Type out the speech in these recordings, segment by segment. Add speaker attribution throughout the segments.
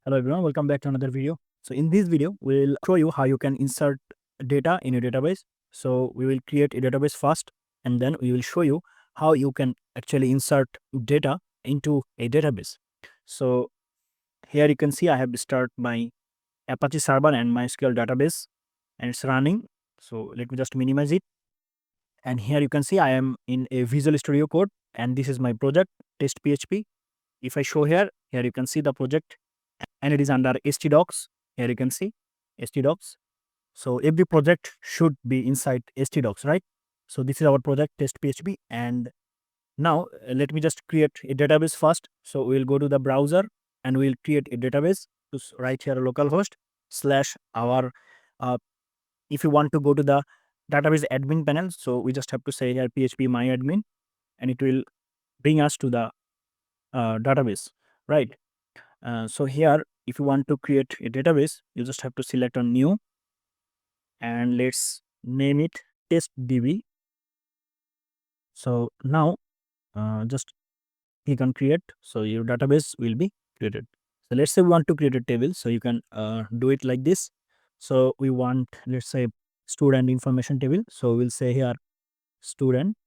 Speaker 1: Hello everyone, welcome back to another video. So in this video, we'll show you how you can insert data in a database. So we will create a database first, and then we will show you how you can actually insert data into a database. So here you can see I have started my Apache server and MySQL database, and it's running. So let me just minimize it. And here you can see I am in a Visual Studio Code, and this is my project, test PHP. If I show here you can see the project, and it is under htdocs. Here you can see htdocs. So every project should be inside htdocs, right? So this is our project test PHP, and now let me just create a database first. So we'll go to the browser and we'll create a database. Just write here localhost slash our if you want to go to the database admin panel, so we just have to say here php myadmin, and it will bring us to the database, right? So here, if you want to create a database, you just have to select on new, and let's name it testdb. So now just click on create. So your database will be created. So let's say we want to create a table. So you can do it like this. So we want, let's say, student information table. So we'll say here student,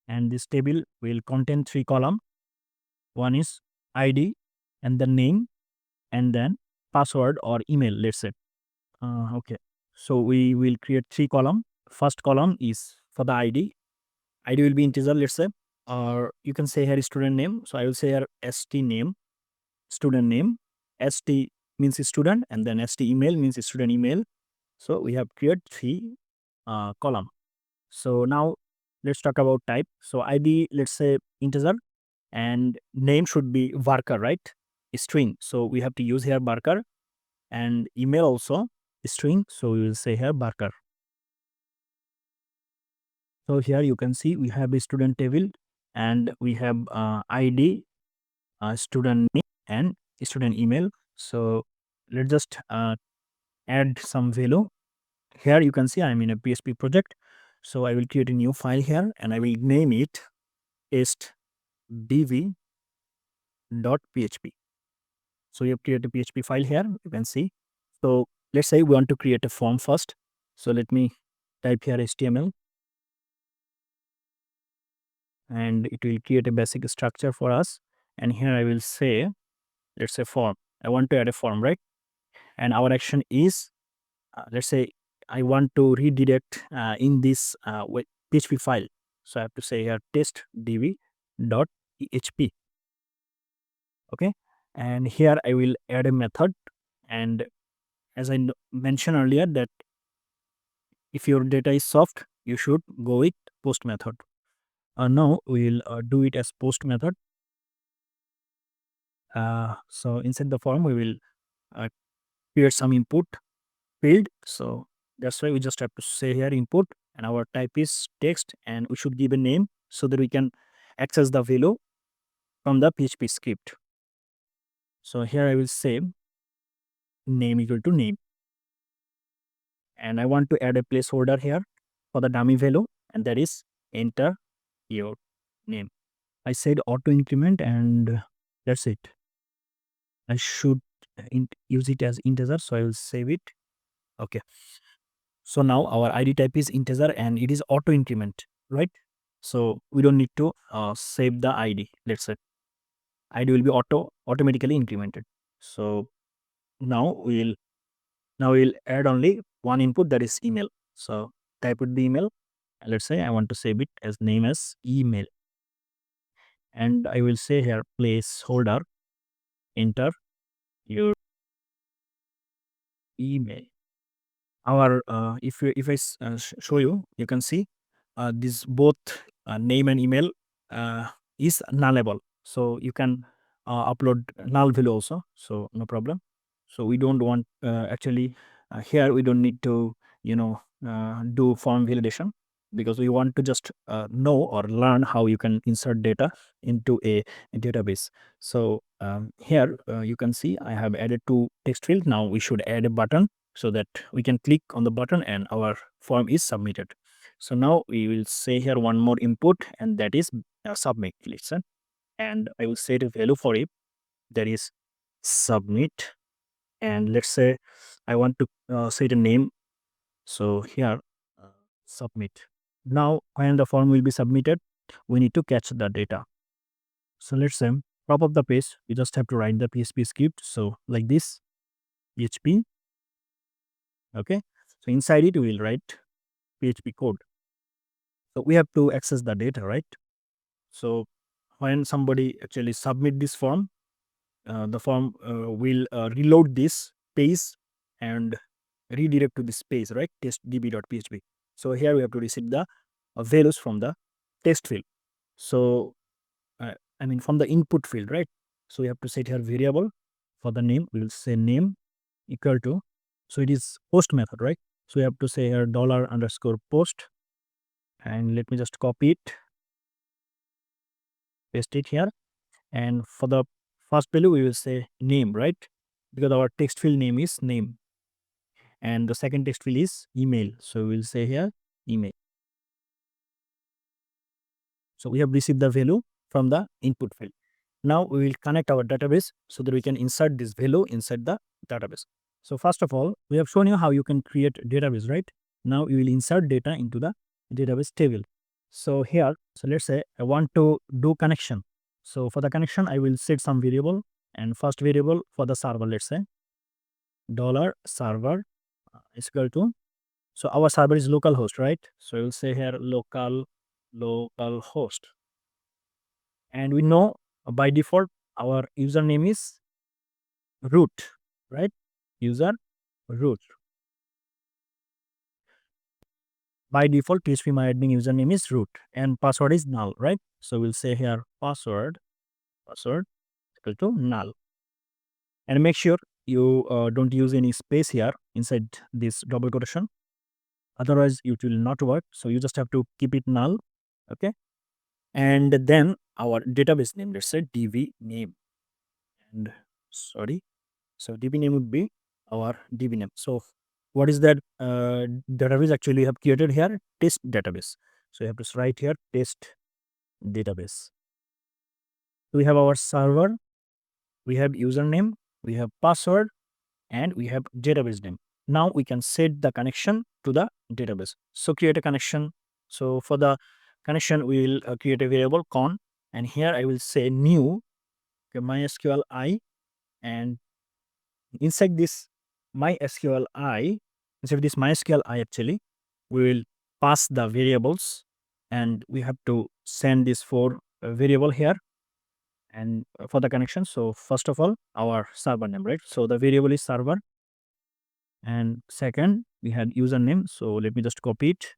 Speaker 1: and this table will contain 3 columns. One is ID, and then name, and then password or email, let's say. Okay, so we will create 3 column. First column is for the ID. ID will be integer, let's say, or you can say here student name. So I will say here st name, student name. St means student, and then st email means student email. So we have created 3 column. So now let's talk about type. So ID, let's say integer, and name should be varchar, right? String. So we have to use here varchar, and email also string. So we will say here varchar. So here you can see we have a student table, and we have ID, student name, and student email. So let's just add some value. Here you can see I'm in a PHP project. So I will create a new file here, and I will name it testdb.php. So you have created a PHP file here, you can see. So let's say we want to create a form first. So let me type here HTML, and it will create a basic structure for us. And here I will say, let's say form. I want to add a form, right? And our action is, let's say I want to redirect in this PHP file. So I have to say here testdb.php. Okay. And here I will add a method. And as I mentioned earlier, that if your data is soft, you should go with post method. Now we'll do it as post method. So inside the form, we will create some input field. So that's why we just have to say here input, and our type is text, and we should give a name so that we can access the value from the PHP script. So here I will say name equal to name, and I want to add a placeholder here for the dummy value, and that is enter your name. I said auto increment, and that's it. I should use it as integer, so I will save it. Okay. So now our ID type is integer, and it is auto increment, right? So we don't need to save the ID. Let's say ID will be automatically incremented. So now we'll add only one input, that is email. So type with the email. Let's say I want to save it as name as email, and I will say here placeholder enter your email. Our if I show you, you can see this both name and email is nullable. So you can upload null value also, so no problem. So we don't want actually here we don't need to do form validation, because we want to just know or learn how you can insert data into a database. So here you can see I have added 2 text field. Now we should add a button so that we can click on the button and our form is submitted. So now we will say here one more input, and that is submit, listen. And I will set a value for it, that is submit, and let's say I want to set a name. So here, uh, submit. Now when the form will be submitted, we need to catch the data. So let's say top of the page, you just have to write the PHP script. So like this, PHP. Okay. So inside it, we will write PHP code. So we have to access the data, right? So when somebody actually submit this form, the form will reload this page and redirect to this page, right? testdb.php. So here we have to receive the values from the test field. So I mean from the input field, right? So we have to set here variable for the name. We will say name equal to, so it is post method, right? So we have to say here $_post, and let me just copy it, paste it here. And for the first value, we will say name, right? Because our text field name is name. And the second text field is email. So we will say here email. So we have received the value from the input field. Now we will connect our database so that we can insert this value inside the database. So first of all, we have shown you how you can create database, right? Now you will insert data into the database table. So here, so let's say I want to do connection. So for the connection, I will set some variable, and first variable for the server, let's say $server is equal to, so our server is localhost, right? So you'll say here localhost, and we know by default our username is root, right? User root. By default, phpMyAdmin username is root and password is null, right? So we'll say here password equal to null, and make sure you don't use any space here inside this double quotation, otherwise it will not work. So you just have to keep it null. Okay. And then our database name, let's say db name, and sorry, so db name would be our db name. So what is that database actually we have created here? Test database. So you have to write here test database. We have our server, we have username, we have password, and we have database name. Now we can set the connection to the database. So create a connection. So for the connection, we will create a variable con, and here I will say new, okay, mysql I, and inside this mysql I, inside this mysql I actually, we will pass the variables, and we have to send this for a variable here and for the connection. So first of all, our server name, right? So the variable is server, and second we had username. So let me just copy it.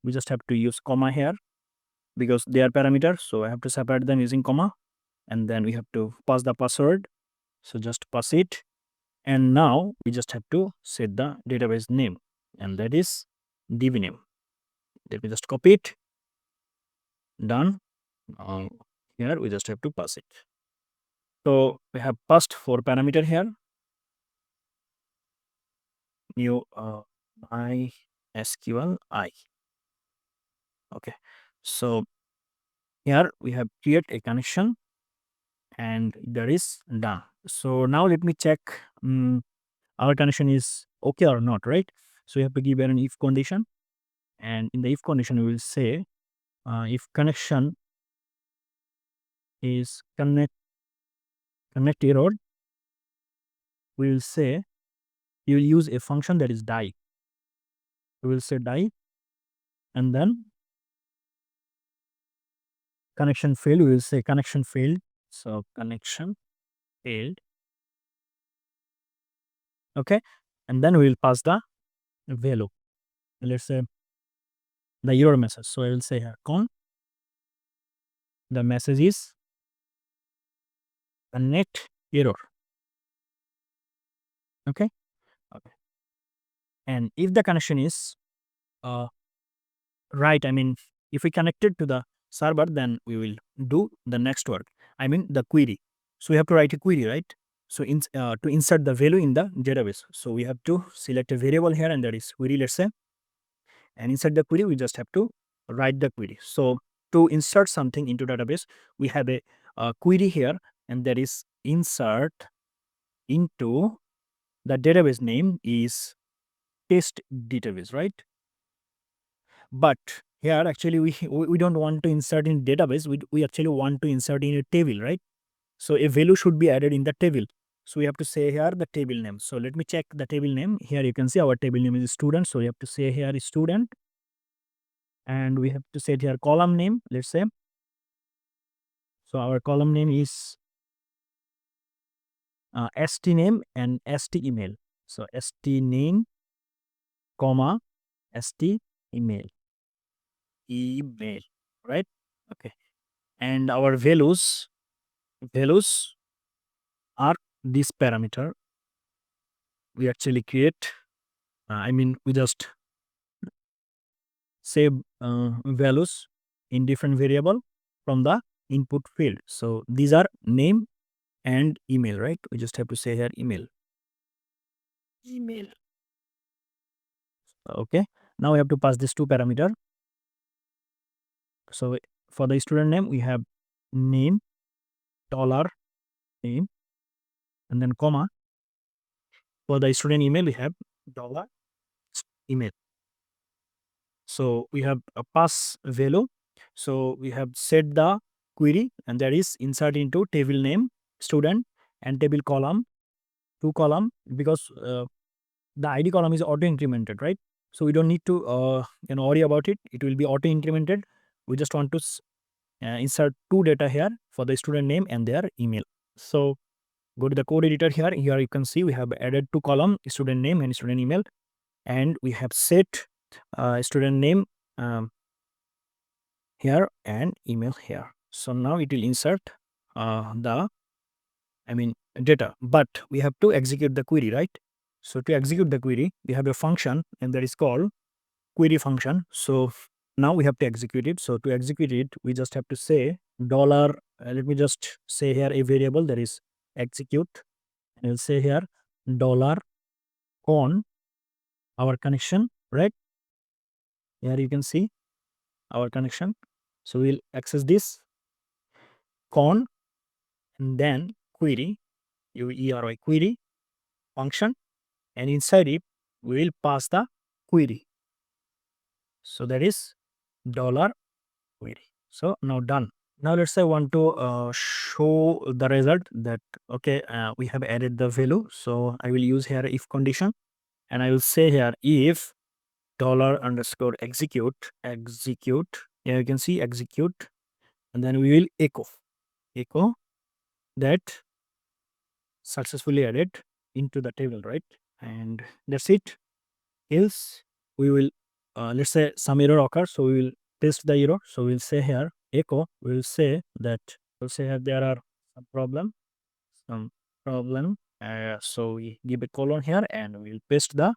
Speaker 1: We just have to use comma here because they are parameters, so I have to separate them using comma, and then we have to pass the password. So just pass it, and now we just have to set the database name, and that is db name. Let me just copy it. Done. Now here we just have to pass it. So we have passed 4 parameter here. New mysql I. Okay. So here we have create a connection, and that is done. So now let me check our connection is okay or not, right? So we have to give an if condition, and in the if condition we will say if connection is connect error, we will say you will use a function that is die. We will say die, and then connection failed, we will say connection failed. So connection failed. Okay, and then we will pass the value. Let's say the error message. So I will say here con, the message is connect error. Okay. Okay. And if the connection is uh, right, I mean, if we connected to the server, then we will do the next work. I mean, the query. So we have to write a query, right? So to insert the value in the database, so we have to select a variable here, and that is query, let's say. And inside the query, we just have to write the query. So to insert something into database, we have a query here, and that is insert into the database name is test database, right? But here actually we don't want to insert in database. We actually want to insert in a table, right? So a value should be added in the table. So we have to say here the table name. So let me check the table name. Here you can see our table name is student. So we have to say here is student, and we have to set here column name. Let's say, so our column name is st name and st email. So st name, comma, st email, right? Okay. And our values are this parameter. We actually create, we just save values in different variable from the input field. So these are name and email, right? We just have to say here email. Okay. Now we have to pass these two parameter. So for the student name, we have name, dollar name, and then comma. For the student email, we have dollar email. So we have a pass value. So we have set the query, and that is insert into table name student and table column, two column, because the ID column is auto incremented, right? So we don't need to worry about it. It will be auto incremented. We just want to insert two data here for the student name and their email. So go to the code editor here. Here you can see we have added two column, student name and student email, and we have set student name here and email here. So now it will insert the data, but we have to execute the query, right? So to execute the query, we have a function, and that is called query function. So now we have to execute it. So to execute it, we just have to say dollar. Let me just say here a variable that is execute. And we'll say here dollar con our connection, right? Here you can see our connection. So we'll access this con and then query, UERY query function, and inside it we will pass the query. So that is dollar query. So now done. Now let's say I want to show the result that okay, we have added the value. So I will use here if condition, and I will say here if dollar underscore execute. Here you can see execute, and then we will echo that successfully added into the table, right? And that's it. Else we will let's say some error occurs, so we will test the error. So we'll say here echo, we'll say that, we'll say here there are some problem, so we give a colon here and we'll paste the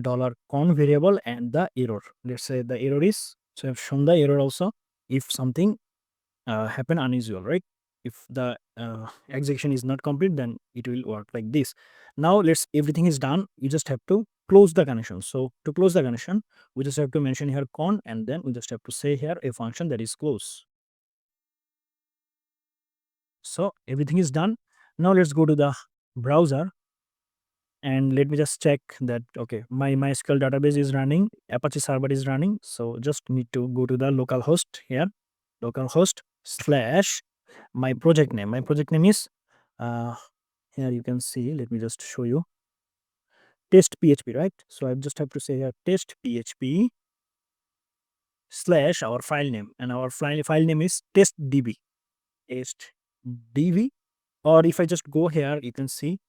Speaker 1: dollar con variable and the error. Let's say the error is, so I've shown the error also if something happen unusual, right? If the execution is not complete, then it will work like this. Now let's, everything is done, you just have to close the connection. So to close the connection, we just have to mention here con, and then we just have to say here a function that is close. So everything is done. Now let's go to the browser, and let me just check that okay, my mysql database is running, Apache server is running. So just need to go to the localhost here, localhost slash my project name. My project name is here you can see, let me just show you, test php, right? So I just have to say here test php slash our file name, and our file name is testdb. Testdb. Or if I just go here, you can see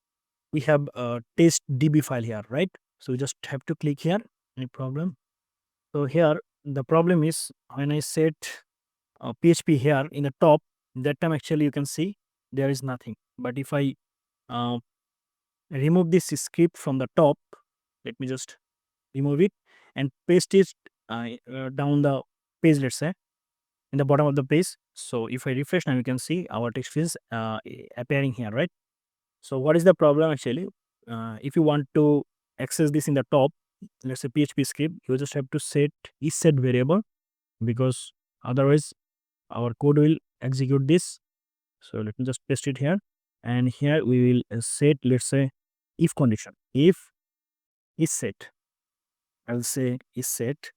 Speaker 1: we have a testdb file here, right? So we just have to click here. Any problem? So here the problem is when I set php here in the top, that time actually you can see there is nothing. But if I uh, remove this script from the top, let me just remove it and paste it down the page, let's say in the bottom of the page. So if I refresh now, you can see our text is appearing here, right? So what is the problem actually? If you want to access this in the top, let's say php script, you just have to set is set variable, because otherwise our code will execute this. So let me just paste it here. and here we will set, let's say, if condition. If is set, I'll say is set,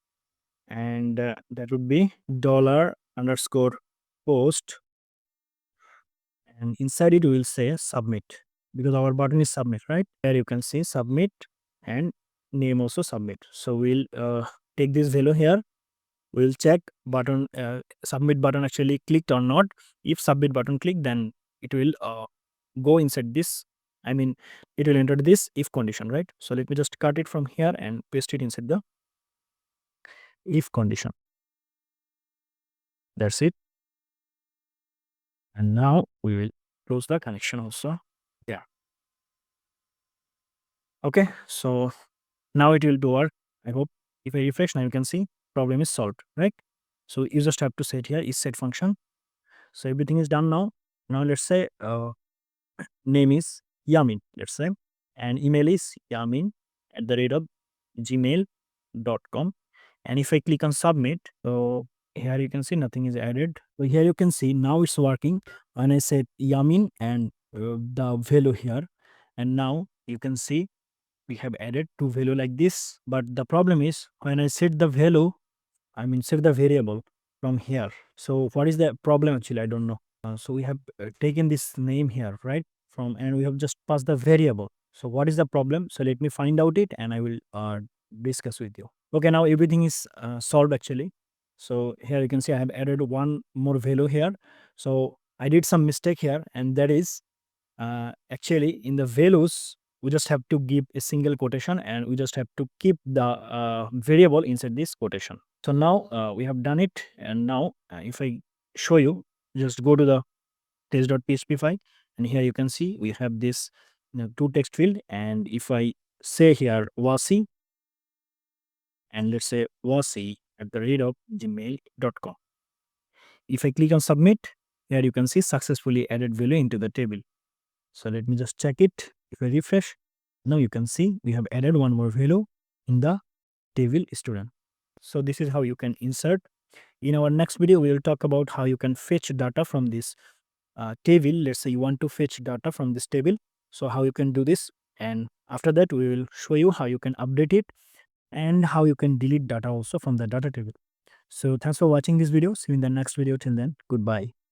Speaker 1: and that would be dollar underscore post, and inside it we will say submit, because our button is submit, right? Here you can see submit and name also submit. So we'll take this value here. We'll check button submit button actually clicked or not. If submit button clicked, then it will go inside this, I mean it will enter this if condition, right? So let me just cut it from here and paste it inside the if condition. That's it. And now we will close the connection also. Yeah. Okay, so now it will do work, I hope. If I refresh, now you can see problem is solved, right? So you just have to set here is set function. So everything is done now. Now let's say name is Yamin, let's say, and email is yamin at the rate of gmail.com. And if I click on submit, so here you can see nothing is added. So here you can see now it's working when I said Yamin and the value here. And now you can see we have added two value like this. But the problem is when I set the value, I mean set the variable from here. So what is the problem actually? I don't know. So we have taken this name here, right? From, and we have just passed the variable. So what is the problem? So let me find out it and I will discuss with you. Okay, now everything is solved actually. So here you can see I have added one more value here. So I did some mistake here, and that is actually in the values we just have to give a single quotation and we just have to keep the variable inside this quotation. So now we have done it, and now if I show you, just go to the test.php file, and here you can see we have this two text field, and if I say here wasi, and let's say wasi at the rate of gmail.com. If I click on submit, here you can see successfully added value into the table. So let me just check it. If I refresh, now you can see we have added one more value in the table student. So this is how you can insert. In our next video, we will talk about how you can fetch data from this table. Let's say you want to fetch data from this table. So how you can do this, and after that we will show you how you can update it and how you can delete data also from the data table. So thanks for watching this video. See you in the next video. Till then, goodbye.